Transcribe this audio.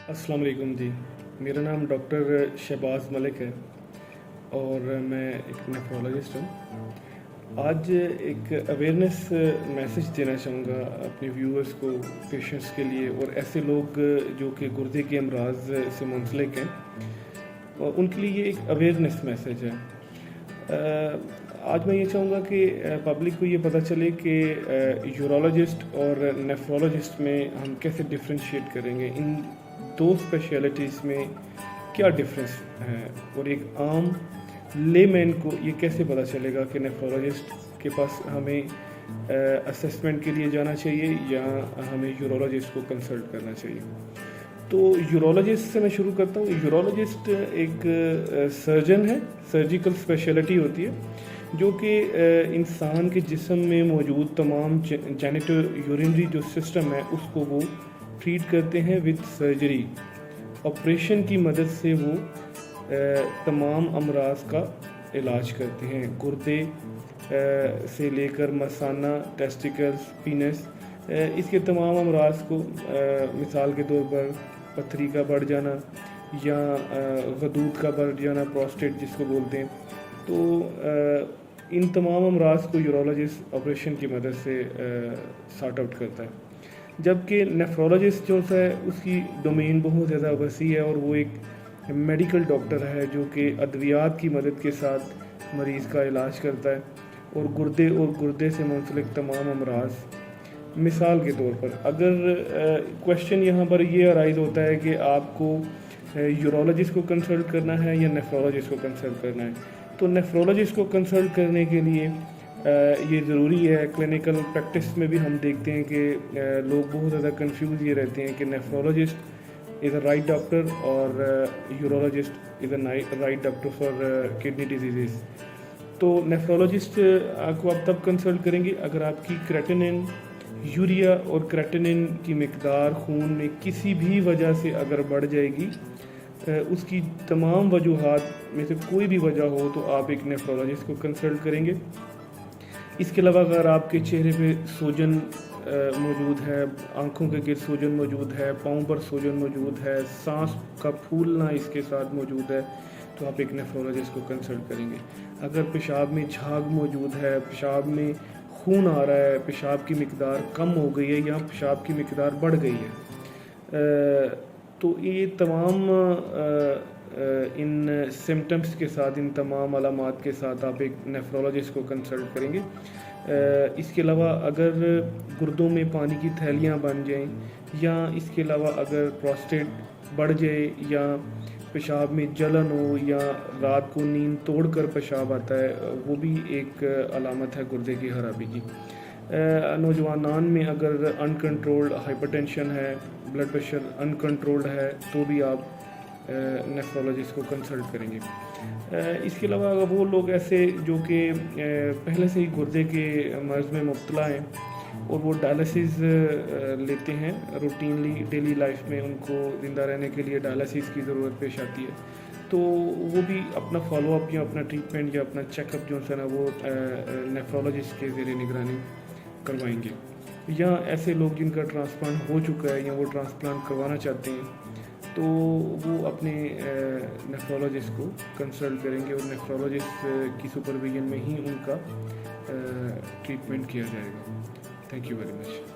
अस्सलाम वालेकुम जी। मेरा नाम डॉक्टर शहबाज मलिक है और मैं एक नेफ्रोलॉजिस्ट हूँ। आज एक अवेयरनेस मैसेज देना चाहूँगा अपने व्यूअर्स को, पेशेंट्स के लिए और ऐसे लोग जो कि गुर्दे के अमराज से मुंसलिक हैं, और उनके लिए ये एक अवेयरनेस मैसेज है। आज मैं ये चाहूँगा कि पब्लिक को ये पता चले कि यूरोलॉजिस्ट और नेफ्रोलॉजिस्ट में हम कैसे डिफरेंशिएट करेंगे, इन दो स्पेशलिटीज़ में क्या डिफरेंस है, और एक आम लेमैन को ये कैसे पता चलेगा कि नेफ्रोलॉजिस्ट के पास हमें असेसमेंट के लिए जाना चाहिए या हमें यूरोलॉजिस्ट को कंसल्ट करना चाहिए। तो यूरोलॉजिस्ट से मैं शुरू करता हूँ। यूरोलॉजिस्ट एक सर्जन है, सर्जिकल स्पेशलिटी होती है जो कि इंसान के जिस्म में मौजूद तमाम जेनिटो यूरिनरी जो सिस्टम है उसको वो ट्रीट करते हैं विद सर्जरी। ऑपरेशन की मदद से वो तमाम अमराज का इलाज करते हैं, गुर्दे से लेकर मसाना, टेस्टिकल्स, पीनस, इसके तमाम अमराज को मिसाल के तौर पर पथरी का बढ़ जाना या गदूद का बढ़ जाना, प्रोस्टेट जिसको बोलते हैं, तो इन तमाम अमराज को यूरोलॉजिस्ट ऑपरेशन की मदद से सॉर्ट आउट करता है। जबकि नेफ्रोलॉजिस्ट जो है उसकी डोमेन बहुत ज़्यादा वसी है और वो एक मेडिकल डॉक्टर है जो कि अद्वियात की मदद के साथ मरीज़ का इलाज करता है और गुर्दे से मुंसलिक तमाम अमराज। मिसाल के तौर पर अगर क्वेश्चन यहाँ पर ये अराइज होता है कि आपको यूरोलॉजिस्ट को कंसल्ट करना है या नेफ्रोलॉजिस्ट को कंसल्ट करना है, तो नेफ्रोलॉजिस्ट को कंसल्ट करने के लिए ये ज़रूरी है। क्लिनिकल प्रैक्टिस में भी हम देखते हैं कि लोग बहुत ज़्यादा कंफ्यूज ये रहते हैं कि nephrologist is a right doctor और urologist is a right doctor for kidney disease. तो नेफ्रोलॉजिस्ट को आप तब कंसल्ट करेंगे अगर आपकी क्रेटिनिन, यूरिया और क्रेटिनिन की मिकदार खून में किसी भी वजह से अगर बढ़ जाएगी, उसकी तमाम वजूहात में से कोई भी वजह हो, तो आप एक नेफ्रोलॉजिस्ट को कंसल्ट करेंगे। इसके अलावा अगर आपके चेहरे पे सूजन मौजूद है, आंखों के गिर्द सूजन मौजूद है, पाँव पर सूजन मौजूद है, सांस का फूलना इसके साथ मौजूद है, तो आप एक नेफ्रोलॉजिस्ट को कंसल्ट करेंगे। अगर पेशाब में झाग मौजूद है, पेशाब में खून आ रहा है, पेशाब की मिकदार कम हो गई है या पेशाब की मिकदार बढ़ गई है, तो ये तमाम इन सिम्टम्स के साथ, इन तमाम अलामात के साथ आप एक नेफ्रोलॉजिस्ट को कंसल्ट करेंगे। इसके अलावा अगर गुर्दों में पानी की थैलियाँ बन जाएं या इसके अलावा अगर प्रोस्टेट बढ़ जाए या पेशाब में जलन हो या रात को नींद तोड़कर पेशाब आता है, वो भी एक अलामत है गुर्दे की खराबी की। नौजवानान में अगर अनकंट्रोल्ड हाइपरटेंशन है, ब्लड प्रेशर अनकंट्रोल्ड है, तो भी आप नेफ्रोलॉजिस्ट को कंसल्ट करेंगे। इसके अलावा अगर वो लोग ऐसे जो कि पहले से ही गुर्दे के मर्ज़ में मुब्तला हैं और वो डायलिसिस लेते हैं रूटीनली, डेली लाइफ में उनको ज़िंदा रहने के लिए डायलिसिस की ज़रूरत पेश आती है, तो वो भी अपना फॉलोअप या अपना ट्रीटमेंट या अपना चेकअप जो है ना वो नेफ्रोलॉजिस्ट के ज़रिए निगरानी करवाएंगे। या ऐसे लोग जिनका ट्रांसप्लांट हो चुका है या वो ट्रांसप्लांट करवाना चाहते हैं, तो वो अपने नेफ्रोलॉजिस्ट को कंसल्ट करेंगे और नेफ्रोलॉजिस्ट की सुपरविजन में ही उनका ट्रीटमेंट किया जाएगा। Thank you very much.